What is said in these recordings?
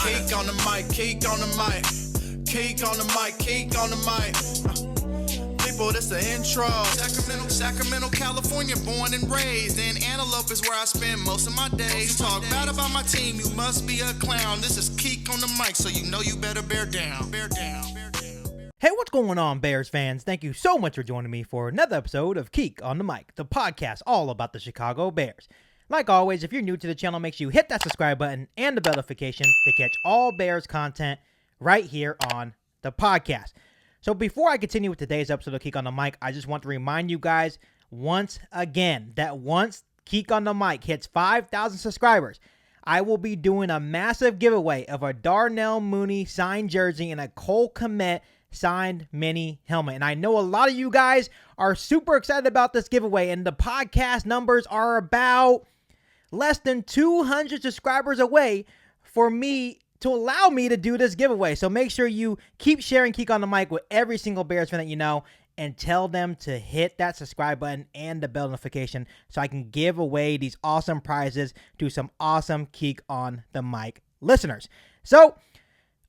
Keek on the mic, keek on the mic. Keek on the mic, keek on the mic. People, this the intro. Sacramento, California, born and raised. In Antelope is where I spend most of my days. Talk bad about my team, you must be a clown. This is Keek on the mic, so you know you better bear down. Bear down. Hey, what's going on, Bears fans? Thank you so much for joining me for another episode of Keek on the Mic, the podcast all about the Chicago Bears. Like always, if you're new to the channel, make sure you hit that subscribe button and the bell notification to catch all Bears content right here on the podcast. So before I continue with today's episode of Keek on the Mic, I just want to remind you guys once again that once Keek on the Mic hits 5,000 subscribers, I will be doing a massive giveaway of a Darnell Mooney signed jersey and a Cole Kmet signed mini helmet. And I know a lot of you guys are super excited about this giveaway, and the podcast numbers are about less than 200 subscribers away for me to allow me to do this giveaway. So make sure you keep sharing Keek on the Mic with every single Bears fan that you know, and tell them to hit that subscribe button and the bell notification so I can give away these awesome prizes to some awesome Keek on the Mic listeners. So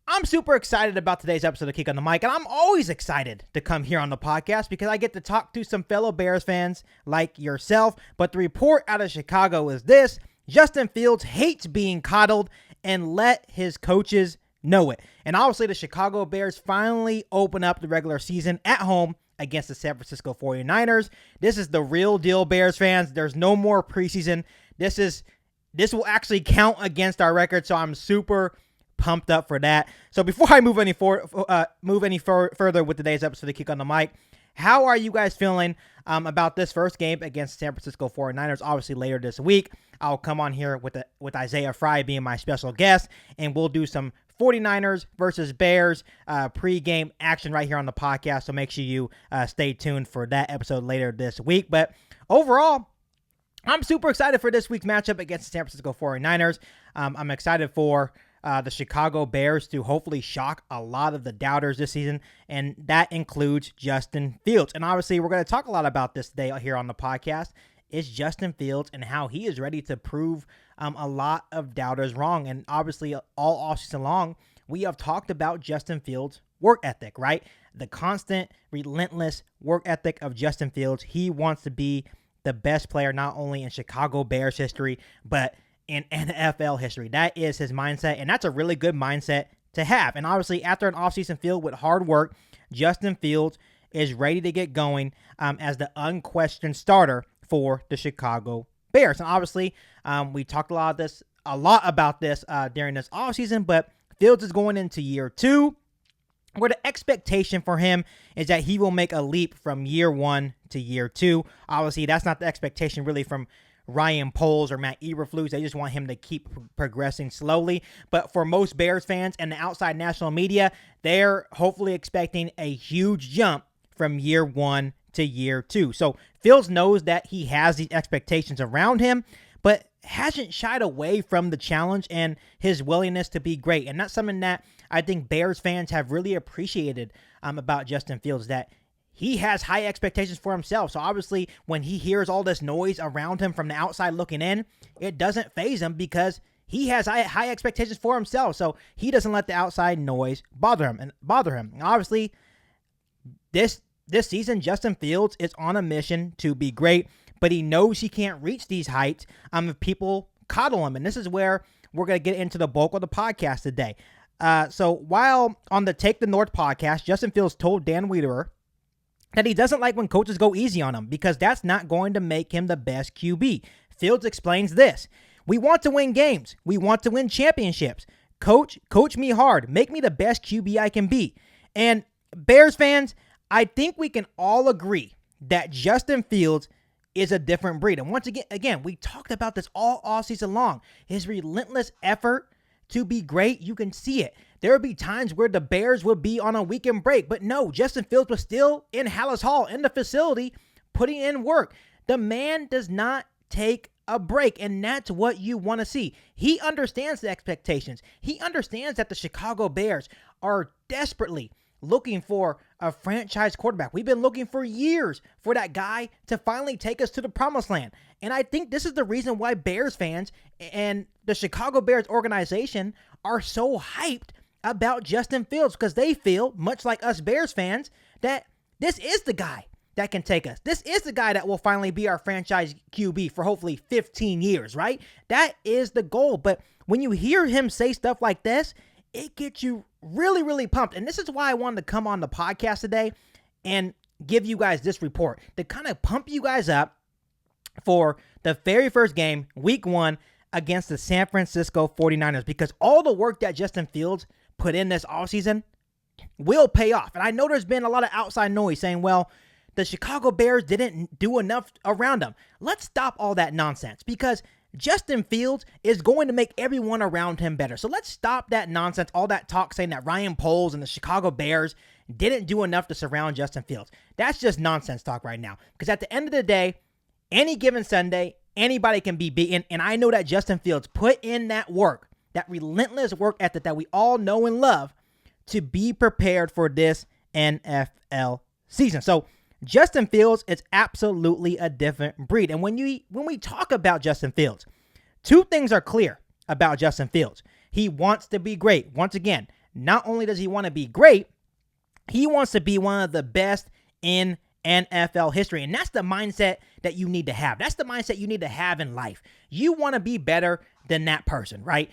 I'm super excited about today's episode of Keek on the Mic, and I'm always excited to come here on the podcast because I get to talk to some fellow Bears fans like yourself. But the report out of Chicago is this: Justin Fields hates being coddled and let his coaches know it. And obviously the Chicago Bears finally open up the regular season at home against the San Francisco 49ers. This is the real deal, Bears fans. There's no more preseason. This will actually count against our record, so I'm super pumped up for that. So before I move any further with today's episode of Keek on the Mic, how are you guys feeling about this first game against San Francisco 49ers? Obviously later this week, I'll come on here with Isaiah Fry being my special guest, and we'll do some 49ers versus Bears pre-game action right here on the podcast. So make sure you stay tuned for that episode later this week. But overall, I'm super excited for this week's matchup against the San Francisco 49ers. I'm excited for the Chicago Bears to hopefully shock a lot of the doubters this season, and that includes Justin Fields. And obviously, we're going to talk a lot about this today here on the podcast. Is Justin Fields and how he is ready to prove a lot of doubters wrong. And obviously, all offseason long, we have talked about Justin Fields' work ethic, right? The constant, relentless work ethic of Justin Fields. He wants to be the best player not only in Chicago Bears history, but in NFL history. That is his mindset, and that's a really good mindset to have. And obviously, after an offseason filled with hard work, Justin Fields is ready to get going as the unquestioned starter for the Chicago Bears. And obviously, we talked a lot about this during this offseason, but Fields is going into year 2, where the expectation for him is that he will make a leap from year 1 to year 2. Obviously, that's not the expectation really from Ryan Poles or Matt Eberflus. They just want him to keep progressing slowly. But for most Bears fans and the outside national media, they're hopefully expecting a huge jump from year 1 to year 2. So Fields knows that he has these expectations around him, but hasn't shied away from the challenge and his willingness to be great. And that's something that I think Bears fans have really appreciated about Justin Fields, that he has high expectations for himself. So obviously, when he hears all this noise around him from the outside looking in, it doesn't faze him because he has high expectations for himself. So he doesn't let the outside noise bother him. And obviously, this season, Justin Fields is on a mission to be great, but he knows he can't reach these heights if people coddle him. And this is where we're going to get into the bulk of the podcast today. So while on the Take the North podcast, Justin Fields told Dan Wiederer that he doesn't like when coaches go easy on him because that's not going to make him the best QB. Fields explains this: "We want to win games. We want to win championships. Coach me hard. Make me the best QB I can be." And Bears fans, I think we can all agree that Justin Fields is a different breed. And once again, we talked about this all offseason long. His relentless effort to be great, you can see it. There would be times where the Bears would be on a weekend break, but no, Justin Fields was still in Hallis Hall, in the facility, putting in work. The man does not take a break, and that's what you want to see. He understands the expectations. He understands that the Chicago Bears are desperately looking for a franchise quarterback. We've been looking for years for that guy to finally take us to the promised land. And I think this is the reason why Bears fans and the Chicago Bears organization are so hyped about Justin Fields, because they feel, much like us Bears fans, that this is the guy that can take us. This is the guy that will finally be our franchise QB for hopefully 15 years, right? That is the goal. But when you hear him say stuff like this, it gets you really, really pumped. And this is why I wanted to come on the podcast today and give you guys this report to kind of pump you guys up for the very first game, week 1, against the San Francisco 49ers, because all the work that Justin Fields put in this offseason will pay off. And I know there's been a lot of outside noise saying, well, the Chicago Bears didn't do enough around him. Let's stop all that nonsense, because Justin Fields is going to make everyone around him better. So let's stop that nonsense, all that talk saying that Ryan Poles and the Chicago Bears didn't do enough to surround Justin Fields. That's just nonsense talk right now, because at the end of the day, any given Sunday, anybody can be beaten. And I know that Justin Fields put in that work, that relentless work ethic that we all know and love, to be prepared for this NFL season. So Justin Fields is absolutely a different breed. And when we talk about Justin Fields, two things are clear about Justin Fields. He wants to be great. Once again, not only does he want to be great, he wants to be one of the best in NFL history. And that's the mindset that you need to have. That's the mindset you need to have in life. You want to be better than that person, right?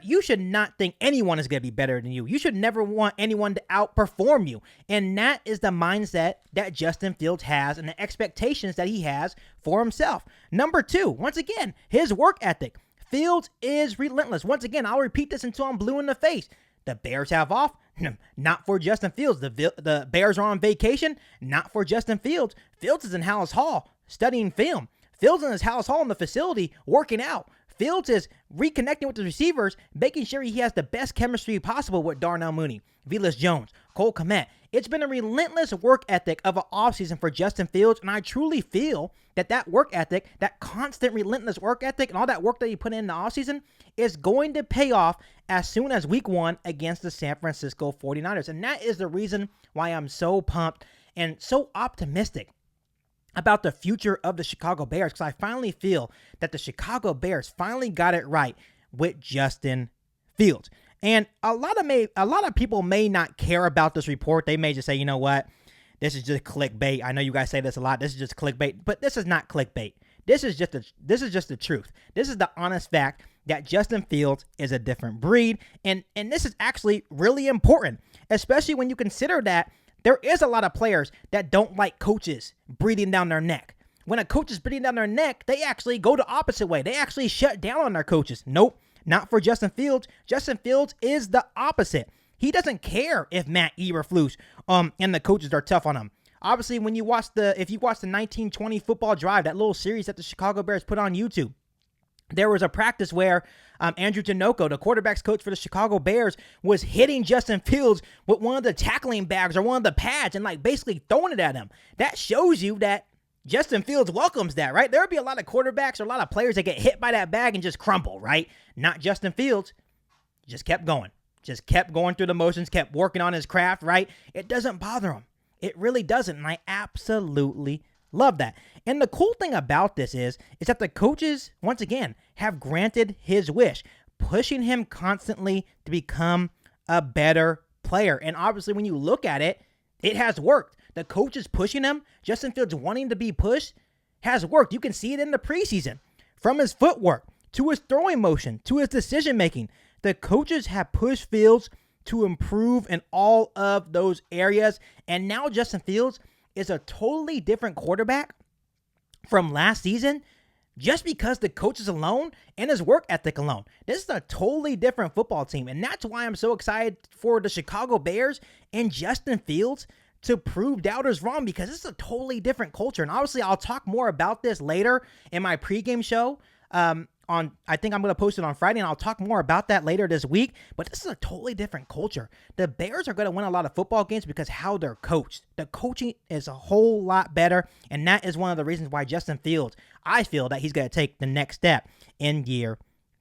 You should not think anyone is going to be better than you. You should never want anyone to outperform you. And that is the mindset that Justin Fields has and the expectations that he has for himself. Number 2, once again, his work ethic. Fields is relentless. Once again, I'll repeat this until I'm blue in the face. The Bears have off, not for Justin Fields. The Bears are on vacation, not for Justin Fields. Fields is in Hallis Hall studying film. Fields in his Hallis Hall in the facility working out. Fields is reconnecting with the receivers, making sure he has the best chemistry possible with Darnell Mooney, Velus Jones, Cole Kmet. It's been a relentless work ethic of an offseason for Justin Fields, and I truly feel that work ethic, that constant relentless work ethic, and all that work that he put in the offseason is going to pay off as soon as week 1 against the San Francisco 49ers. And that is the reason why I'm so pumped and so optimistic about the future of the Chicago Bears, because I finally feel that the Chicago Bears finally got it right with Justin Fields. And a lot of people may not care about this report. They may just say, you know what, this is just clickbait. I know you guys say this a lot. This is just clickbait, but this is not clickbait. This is just the truth. This is the honest fact that Justin Fields is a different breed, and this is actually really important, especially when you consider that there is a lot of players that don't like coaches breathing down their neck. When a coach is breathing down their neck, they actually go the opposite way. They actually shut down on their coaches. Nope, not for Justin Fields. Justin Fields is the opposite. He doesn't care if Matt Eberflus and the coaches are tough on him. Obviously, if you watch the 1920 football drive, that little series that the Chicago Bears put on YouTube, there was a practice where Andrew Tinoco, the quarterback's coach for the Chicago Bears, was hitting Justin Fields with one of the tackling bags or one of the pads and basically throwing it at him. That shows you that Justin Fields welcomes that, right? There would be a lot of quarterbacks or a lot of players that get hit by that bag and just crumble, right? Not Justin Fields. Just kept going. Just kept going through the motions, kept working on his craft, right? It doesn't bother him. It really doesn't, and I absolutely love that. And the cool thing about this is that the coaches, once again, have granted his wish, pushing him constantly to become a better player. And obviously, when you look at it, it has worked. The coaches pushing him, Justin Fields wanting to be pushed, has worked. You can see it in the preseason. From his footwork, to his throwing motion, to his decision-making, the coaches have pushed Fields to improve in all of those areas. And now Justin Fields is a totally different quarterback from last season just because the coaches alone and his work ethic alone. This is a totally different football team. And that's why I'm so excited for the Chicago Bears and Justin Fields to prove doubters wrong, because this is a totally different culture. And obviously, I'll talk more about this later in my pregame show. I think I'm going to post it on Friday, and I'll talk more about that later this week. But this is a totally different culture. The Bears are going to win a lot of football games because how they're coached. The coaching is a whole lot better, and that is one of the reasons why Justin Fields, I feel that he's going to take the next step in year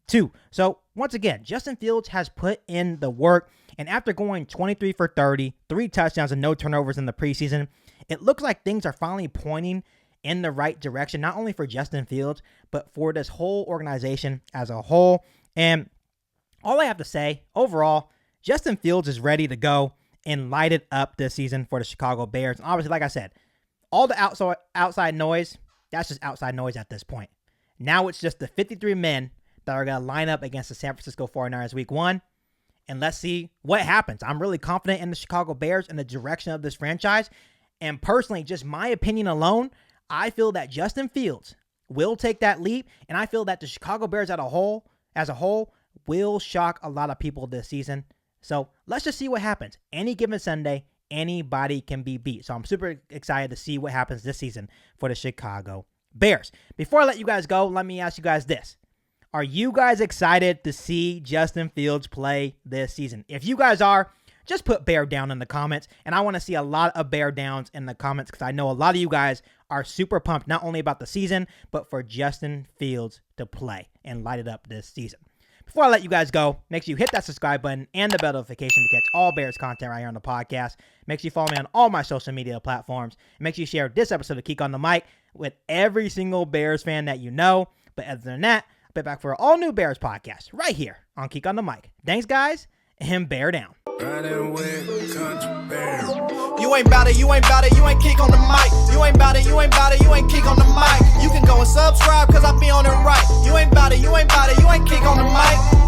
2. So once again, Justin Fields has put in the work, and after going 23 for 30, 3 touchdowns and no turnovers in the preseason, it looks like things are finally pointing in the right direction, not only for Justin Fields, but for this whole organization as a whole. And all I have to say, overall, Justin Fields is ready to go and light it up this season for the Chicago Bears. And obviously, like I said, all the outside noise, that's just outside noise at this point. Now it's just the 53 men that are going to line up against the San Francisco 49ers week 1. And let's see what happens. I'm really confident in the Chicago Bears and the direction of this franchise. And personally, just my opinion alone, I feel that Justin Fields will take that leap. And I feel that the Chicago Bears as a whole will shock a lot of people this season. So let's just see what happens. Any given Sunday, anybody can be beat. So I'm super excited to see what happens this season for the Chicago Bears. Before I let you guys go, let me ask you guys this. Are you guys excited to see Justin Fields play this season? If you guys are, just put bear down in the comments. And I want to see a lot of bear downs in the comments because I know a lot of you guys are super pumped not only about the season, but for Justin Fields to play and light it up this season. Before I let you guys go, make sure you hit that subscribe button and the bell notification to catch all Bears content right here on the podcast. Make sure you follow me on all my social media platforms. And make sure you share this episode of Geek on the Mic with every single Bears fan that you know. But other than that, I'll be back for an all-new Bears podcast right here on Geek on the Mic. Thanks, guys, and bear down. Riding with Country Bear. You ain't bout it, you ain't bout it, you ain't Geek on the Mic. You ain't bout it, you ain't bout it, you ain't Geek on the Mic. You can go and subscribe cause I be on it right. You ain't bout it, you ain't bout it, you ain't Geek on the Mic.